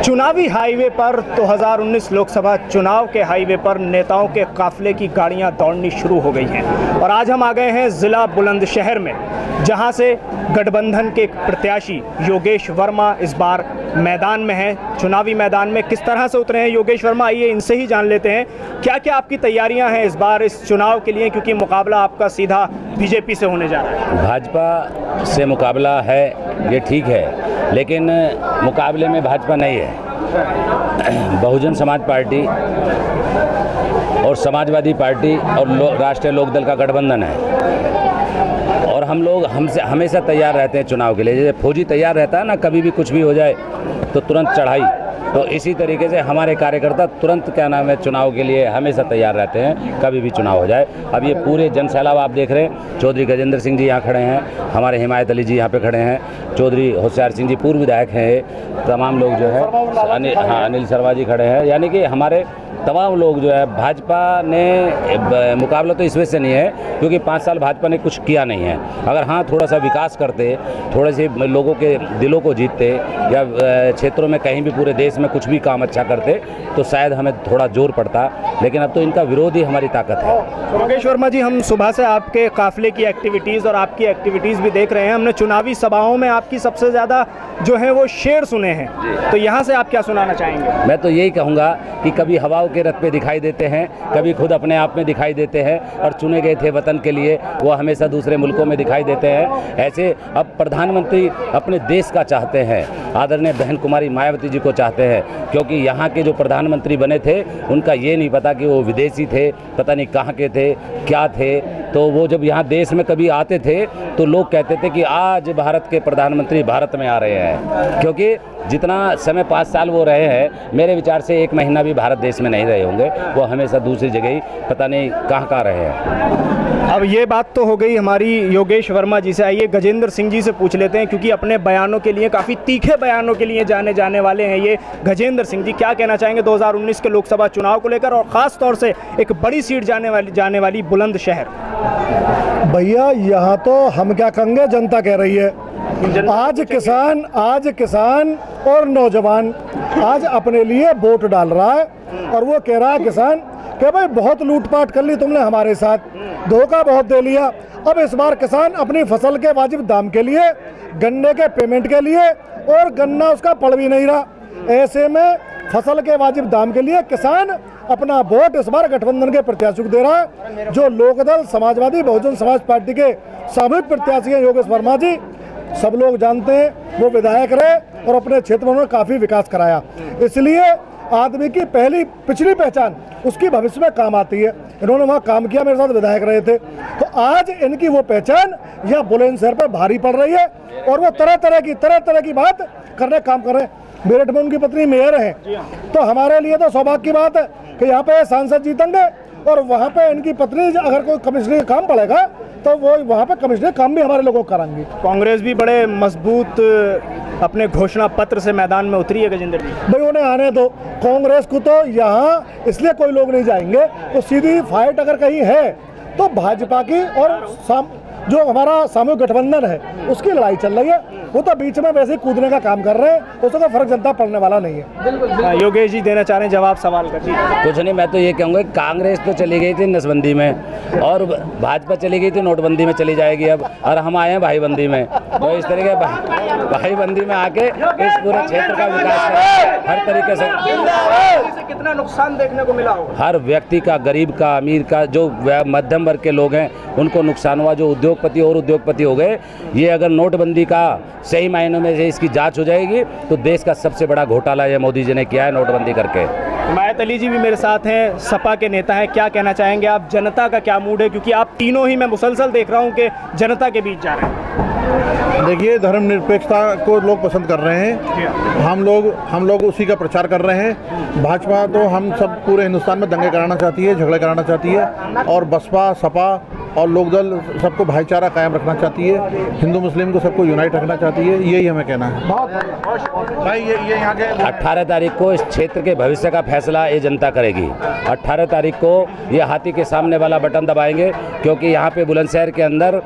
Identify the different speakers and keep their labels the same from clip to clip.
Speaker 1: चुनावी हाईवे पर 2019 लोकसभा चुनाव के हाईवे पर नेताओं के काफिले की गाड़ियां दौड़नी शुरू हो गई हैं और आज हम आ गए हैं ज़िला बुलंदशहर में, जहां से गठबंधन के प्रत्याशी योगेश वर्मा इस बार मैदान में हैं। चुनावी मैदान में किस तरह से उतरे हैं योगेश वर्मा, आइए इनसे ही जान लेते हैं क्या क्या आपकी तैयारियां हैं इस बार इस चुनाव के लिए, क्योंकि मुकाबला आपका सीधा बीजेपी से होने जा रहा है।
Speaker 2: भाजपा से मुकाबला है, ये ठीक है, लेकिन मुकाबले में भाजपा नहीं है। बहुजन समाज पार्टी और समाजवादी पार्टी और राष्ट्रीय लोकदल का गठबंधन है और हम लोग हमेशा तैयार रहते हैं चुनाव के लिए। जैसे फौजी तैयार रहता है ना, कभी भी कुछ भी हो जाए तो तुरंत चढ़ाई, तो इसी तरीके से हमारे कार्यकर्ता तुरंत चुनाव के लिए हमेशा तैयार रहते हैं, कभी भी चुनाव हो जाए। अब ये पूरे जन सैलाब आप देख रहे हैं, चौधरी गजेंद्र सिंह जी यहाँ खड़े हैं, हमारे हिमायत अली जी यहाँ पे खड़े हैं, चौधरी होशियार सिंह जी पूर्व विधायक हैं, तमाम लोग जो है अनिल शर्मा जी खड़े हैं, यानी कि हमारे तमाम लोग जो है। भाजपा ने मुकाबला तो इस वजह से नहीं है क्योंकि 5 साल भाजपा ने कुछ किया नहीं है। अगर हाँ थोड़ा सा विकास करते, थोड़े से लोगों के दिलों को जीतते या क्षेत्रों में कहीं भी पूरे देश में कुछ भी काम अच्छा करते तो शायद हमें थोड़ा जोर पड़ता, लेकिन अब तो इनका विरोध ही हमारी ताकत है।
Speaker 1: योगेश वर्मा जी, हम सुबह से आपके काफिले की एक्टिविटीज़ और आपकी एक्टिविटीज़ भी देख रहे हैं। हमने चुनावी सभाओं में आपकी सबसे ज़्यादा जो है वो शेर सुने हैं, तो यहाँ से आप क्या सुनाना चाहेंगे?
Speaker 2: मैं तो यही कहूँगा कि कभी हवाओं के रथ पे दिखाई देते हैं, कभी खुद अपने आप में दिखाई देते हैं और चुने गए थे वतन के लिए वो हमेशा दूसरे मुल्कों में दिखाई देते हैं। ऐसे अब प्रधानमंत्री अपने देश का चाहते हैं, आदरणीय बहन कुमारी मायावती जी को चाहते हैं, क्योंकि यहाँ के जो प्रधानमंत्री बने थे उनका ये नहीं पता कि वो विदेशी थे, पता नहीं कहाँ के थे, क्या थे। तो वो जब यहाँ देश में कभी आते थे तो लोग कहते थे कि आज भारत के प्रधानमंत्री भारत में आ रहे हैं, क्योंकि जितना समय 5 साल वो रहे हैं, मेरे विचार से 1 महीना भी भारत देश में नहीं रहे होंगे, वो हमेशा दूसरी जगह ही पता नहीं कहाँ रहे हैं।
Speaker 1: अब ये बात तो हो गई हमारी योगेश वर्मा जी से, आइए गजेंद्र सिंह जी से पूछ लेते हैं, क्योंकि अपने बयानों के लिए, काफ़ी तीखे बयानों के लिए जाने वाले हैं ये गजेंद्र सिंह जी। क्या कहना चाहेंगे 2019 के लोकसभा चुनाव को लेकर और ख़ास तौर से एक बड़ी सीट जाने वाली बुलंदशहर?
Speaker 3: भैया यहाँ तो हम क्या कहेंगे, जनता कह रही है। आज किसान और नौजवान आज अपने लिए वोट डाल रहा है और वो कह रहा है किसान कि भाई बहुत लूटपाट कर ली तुमने हमारे साथ, धोखा बहुत दे लिया। अब इस बार किसान अपनी फसल के वाजिब दाम के लिए, गन्ने के पेमेंट के लिए, और गन्ना उसका पड़ भी नहीं रहा, ऐसे में फसल के वाजिब दाम के लिए किसान अपना वोट इस बार गठबंधन के प्रत्याशी को दे रहा है। जो लोकदल, समाजवादी, बहुजन समाज पार्टी के सामूहिक प्रत्याशी हैं योगेश वर्मा जी, सब लोग जानते हैं, वो विधायक रहे और अपने क्षेत्र में उन्होंने काफ़ी विकास कराया। इसलिए आदमी की पिछली पहचान उसकी भविष्य में काम आती है। इन्होंने वहाँ काम किया, मेरे साथ विधायक रहे थे, तो आज इनकी वो पहचान यहाँ बुलंदशहर पर भारी पड़ रही है और वो तरह तरह की बात करने काम कर रहे हैं। मेरठ में उनकी पत्नी मेयर है, तो हमारे लिए तो सौभाग्य की बात है कि यहाँ पे सांसद जीतेंगे और वहाँ पे इनकी पत्नी अगर कोई कमिश्नरी का काम पड़ेगा तो वो वहाँ पे कमिश्नरी काम भी हमारे लोगों को कराएंगे।
Speaker 1: कांग्रेस भी बड़े मजबूत अपने घोषणा पत्र से मैदान में उतरी है गजेंद्र जी।
Speaker 3: भाई उन्हें आने दो, कांग्रेस को तो यहाँ इसलिए कोई लोग नहीं जाएंगे, तो सीधी फाइट अगर कहीं है तो भाजपा की और जो हमारा सामूहिक गठबंधन है उसकी लड़ाई चल रही है। वो तो बीच में वैसे कूदने का काम कर रहे हैं, उसका कोई फर्क जनता पड़ने वाला नहीं है।
Speaker 1: योगेश जी देना चाह रहे हैं जवाब सवाल का?
Speaker 2: कुछ नहीं, मैं तो ये कहूँगा कांग्रेस तो चली गई थी नसबंदी में और भाजपा चली गई थी नोटबंदी में चली जाएगी अब, और हम आए हैं भाईबंदी में। तो इस तरीके भाईबंदी में आके इस पूरे क्षेत्र का विकास करें हर तरीके से।
Speaker 1: कितना नुकसान देखने को मिला हो?
Speaker 2: हर व्यक्ति का, गरीब का, अमीर का, जो मध्यम वर्ग के लोग हैं उनको नुकसान हुआ, जो उद्योगपति और उद्योगपति हो गए। ये अगर नोटबंदी का सही मायनों में से इसकी जांच हो जाएगी तो देश का सबसे बड़ा घोटाला ये मोदी जी ने किया है नोटबंदी करके।
Speaker 1: हिमायत अली जी भी मेरे साथ हैं, सपा के नेता हैं, क्या कहना चाहेंगे आप? जनता का क्या मूड है, क्योंकि आप तीनों ही मैं मुसलसल देख रहा हूं कि जनता के बीच जा रहे हैं।
Speaker 4: देखिए, धर्मनिरपेक्षता को लोग पसंद कर रहे हैं, हम लोग उसी का प्रचार कर रहे हैं। भाजपा तो हम सब पूरे हिंदुस्तान में दंगे कराना चाहती है, झगड़े कराना चाहती है, और बसपा, सपा और लोकदल सबको भाईचारा कायम रखना चाहती है, हिंदू मुस्लिम को सबको यूनाइट रखना चाहती है। यही हमें कहना है
Speaker 2: भाई। ये यहाँ के 18 तारीख को इस क्षेत्र के भविष्य का फैसला ये जनता करेगी। 18 तारीख को ये हाथी के सामने वाला बटन दबाएंगे, क्योंकि यहाँ पे बुलंदशहर के अंदर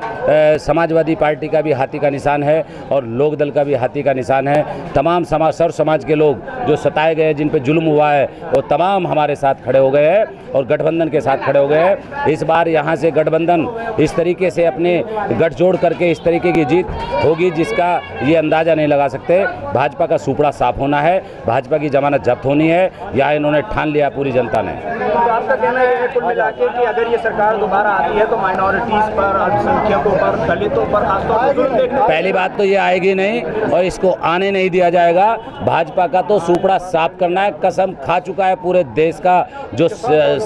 Speaker 2: समाजवादी पार्टी का भी हाथी का निशान है और लोकदल का भी हाथी का निशान है। तमाम समाज के लोग जो सताए गए, जिन पे जुल्म हुआ है, वो तमाम हमारे साथ खड़े हो गए हैं और गठबंधन के साथ खड़े हो गए हैं। इस बार यहाँ से गठबंधन इस तरीके से अपने गठजोड़ करके इस तरीके की जीत होगी जिसका ये अंदाज़ा नहीं लगा सकते। भाजपा का सुपड़ा साफ होना है, भाजपा की जमानत जब्त होनी है, यह इन्होंने ठान लिया पूरी जनता ने।
Speaker 1: तो आपका कहना है कुल मिला के कि अगर ये सरकार दोबारा आती है तो माइनॉरिटीज पर, अल्पसंख्यकों पर, दलितों पर खासतौर पर
Speaker 2: पहली बात तो ये आएगी नहीं और इसको आने नहीं दिया जाएगा। भाजपा का तो सुपड़ा साफ करना है, कसम खा चुका है पूरे देश का जो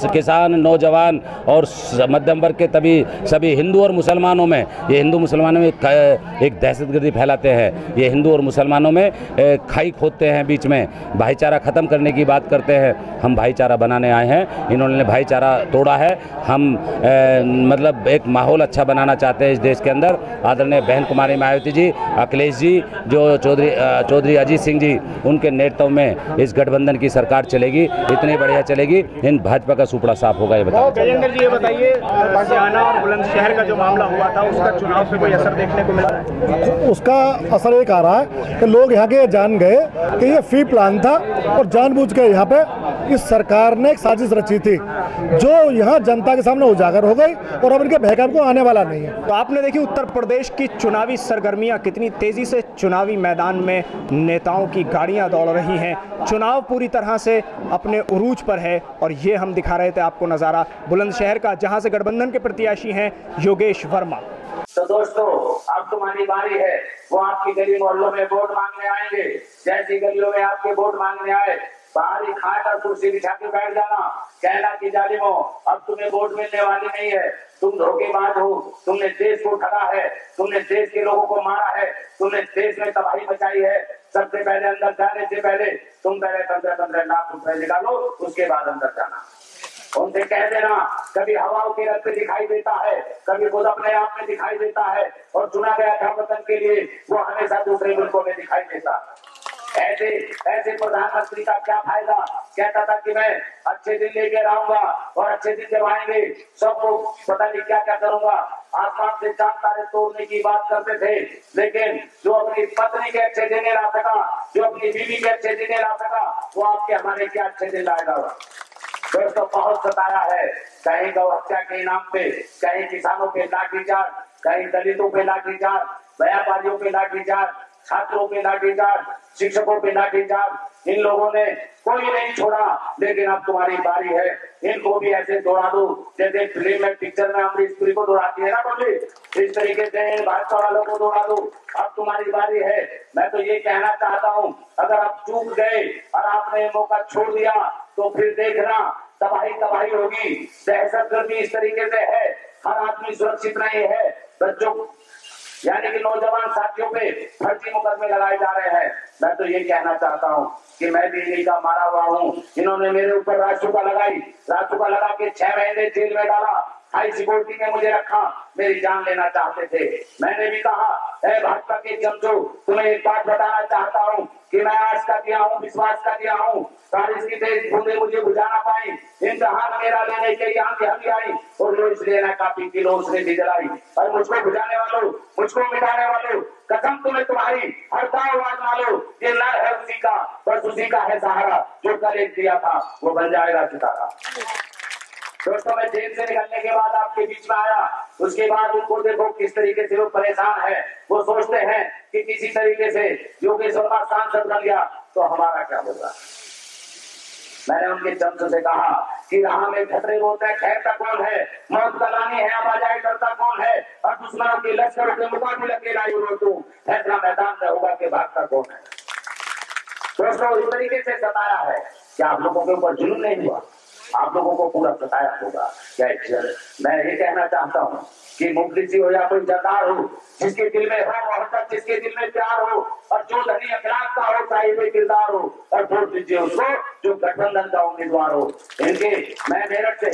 Speaker 2: किसान, नौजवान और मध्यम वर्ग के तभी सभी हिंदू और मुसलमानों में, ये हिंदू मुसलमानों में एक दहशतगर्दी फैलाते हैं, ये हिंदू और मुसलमानों में खाई खोदते हैं, बीच में भाईचारा ख़त्म करने की बात करते हैं। हम भाईचारा बनाने आए हैं, इन्होंने भाईचारा तोड़ा है। हम मतलब एक माहौल अच्छा बनाना चाहते हैं इस देश के अंदर। आदरणीय बहन कुमारी मायावती जी, अखिलेश जी, जो चौधरी अजीत सिंह जी, उनके नेतृत्व में इस गठबंधन की सरकार चलेगी, इतनी बढ़िया चलेगी। इन भाजपा का सुपड़ा साफ होगा। ये बताओ
Speaker 1: गजेंद्र जी, ये बताइए सियाना और बुलंदशहर का जो मामला हुआ था उसका चुनाव पे कोई असर देखने को मिला है?
Speaker 3: उसका असर एक आ रहा है कि लोग यहाँ के जान गए कि ये फ्री प्लान था और जानबूझ के यहाँ पे इस सरकार ने एक साजिश रची थी जो यहाँ जनता के सामने उजागर हो गई और अब इनके बहकाम को आने वाला नहीं है।
Speaker 1: तो आपने देखी उत्तर प्रदेश की चुनावी सरगर्मियां, कितनी तेजी से चुनावी मैदान में नेताओं की गाड़ियां दौड़ रही हैं। चुनाव पूरी तरह से अपने उरूज पर है और ये हम दिखा रहे थे आपको नज़ारा बुलंदशहर का, जहां से गठबंधन के प्रत्याशी हैं योगेश वर्मा।
Speaker 5: तो दोस्तों, अब तुम्हारी बारी है। वो आपकी गली मोहल्लों में वोट मांगने आएंगे। जैसी गलियों में आपके वोट मांगने आए, बाहर ही खाट और कुर्सी बिछा के बैठ जाना, कहना कि जालिमों अब तुम्हें वोट मिलने वाली नहीं है, तुम धोखेबाज हो, तुमने देश को ठगा है, तुमने देश के लोगों को मारा है, तुमने देश में तबाही मचाई है। सबसे पहले अंदर जाने से पहले तुम पहले 15-15 लाख रुपए निकालो, उसके बाद अंदर जाना। उनसे कह देना, कभी हवाओं के रथ पे दिखाई देता है, कभी खुद अपने आप में दिखाई देता है और चुना गया था वतन के लिए, वो हमेशा दूसरे मुल्कों में दिखाई देता। ऐसे प्रधानमंत्री का क्या फायदा? कहता था कि मैं अच्छे दिन लेके आऊंगा और अच्छे दिन जब आएंगे सबको पता नहीं क्या क्या करूंगा, आसमान से चांद तारे तोड़ने की बात करते थे। लेकिन जो अपनी पत्नी के अच्छे दिन ला सका, जो अपनी बीवी के अच्छे दिन ला सका, वो आपके हमारे क्या अच्छे दिन लाएगा? दोस्तों, बहुत सताया है, कहीं गौ हत्या के नाम पे, कहीं किसानों पे लाठीचार्ज, कहीं दलितों पे लाठीचार्ज, व्यापारियों पे लाठीचार्ज, छात्रों पे लाठीचार्ज, शिक्षकों पे लाठीचार्ज। इन लोगों ने कोई नहीं छोड़ा, लेकिन अब तुम्हारी बारी है, इनको भी ऐसे दौड़ा दो जैसे फिल्म में, पिक्चर में अमरीश पुरी को दौड़ाती है ना पब्लिक, इस तरीके से भाजपा वालों को दौड़ा दो। अब तुम्हारी बारी है। मैं तो ये कहना चाहता हूँ, अगर आप चूक गए और आपने मौका छोड़ दिया तो फिर देखना तबाही होगी। दहशतगर्दी इस तरीके से है, हर आदमी सुरक्षित नहीं है। बच्चों यानी कि नौजवान साथियों पे फर्जी मुकदमे लगाए जा रहे हैं। मैं तो ये कहना चाहता हूँ कि मैं भी इन्हीं का मारा हुआ हूँ। इन्होंने मेरे ऊपर राजसुका लगा के 6 महीने जेल में डाला, हाई सिक्योरिटी में मुझे रखा, मेरी जान लेना चाहते थे। मैंने भी कहा, भाजपा के चमचो, तुम्हें एक बात बताना चाहता हूँ कि मैं आस का दिया हूँ, विश्वास का दिया हूँ, बारिश की तेज बूंदें मुझे बुझा ना पाई, इम्तिहान मेरा लेने के यहाँ की हमी आई और लो इसलिए ना काफी किलो उसने भी जलाई। और मुझको बुझाने वालों, मुझको मिटाने वालों, कसम तुम्हें तुम्हारी हर दाव आजमा लो, ये लड़ है उसी का, बस उसी का है सहारा, जो कल एक दिया था वो बन जाएगा सितारा। दोस्तों, मैं जेल से निकलने के बाद आपके बीच में आया, उसके बाद उनको देखो किस तरीके से वो परेशान है। वो सोचते हैं कि किसी तरीके से योगेश वर्मा सांसद बन गया तो हमारा क्या होगा। मैंने उनके चमचों से कहा कि राह में खतरे बोलते हैं, खैरता कौन है, मौत का लानी है, आवाजाही करता कौन है, और दुश्मनों के लश्करों के मुकाबले के लाई तू, फैसला मैदान में होगा कि भागता कौन है। दोस्तों, इस तरीके से सताया है, क्या आप लोगों के ऊपर जुल्म नहीं हुआ? आप लोगों को पूरा सताया होगा। क्या मैं ये कहना चाहता हूँ कि मुफलिसी हो या कोई जरदार हो, जिसके दिल में हो मोहब्बत, जिसके दिल में प्यार हो और जो धनी अखलाक का हो, साहिब किरदार हो, और वोट दीजिए उसको जो गठबंधन का उम्मीदवार हो। इनके मैं मेरठ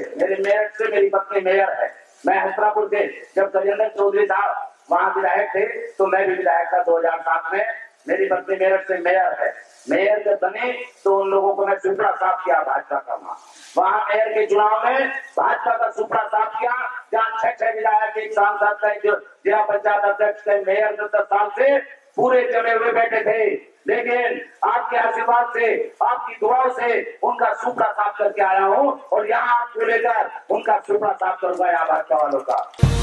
Speaker 5: से मेरी पत्नी मेयर है। मैं हसरापुर से, जब गजेंद्र चौधरी साहब वहाँ विधायक थे तो मैं भी विधायक था 2007 में। मेरी पत्नी मेरठ से मेयर है। मेयर जब बने तो उन लोगों को मैं सुपड़ा साफ किया भाजपा का। वहाँ मेयर के चुनाव में भाजपा का सुपड़ा साफ किया, जहाँ 6 विधायक, एक सांसद, जिला पंचायत अध्यक्ष, मेयर 10 साल से पूरे जमे हुए बैठे थे, लेकिन आपके आशीर्वाद से, आपकी दुआओं से उनका सुपड़ा साफ करके आया हूं और यहाँ आपको लेकर उनका सुपड़ा साफ करूंगा यहाँ भाजपा वालों का।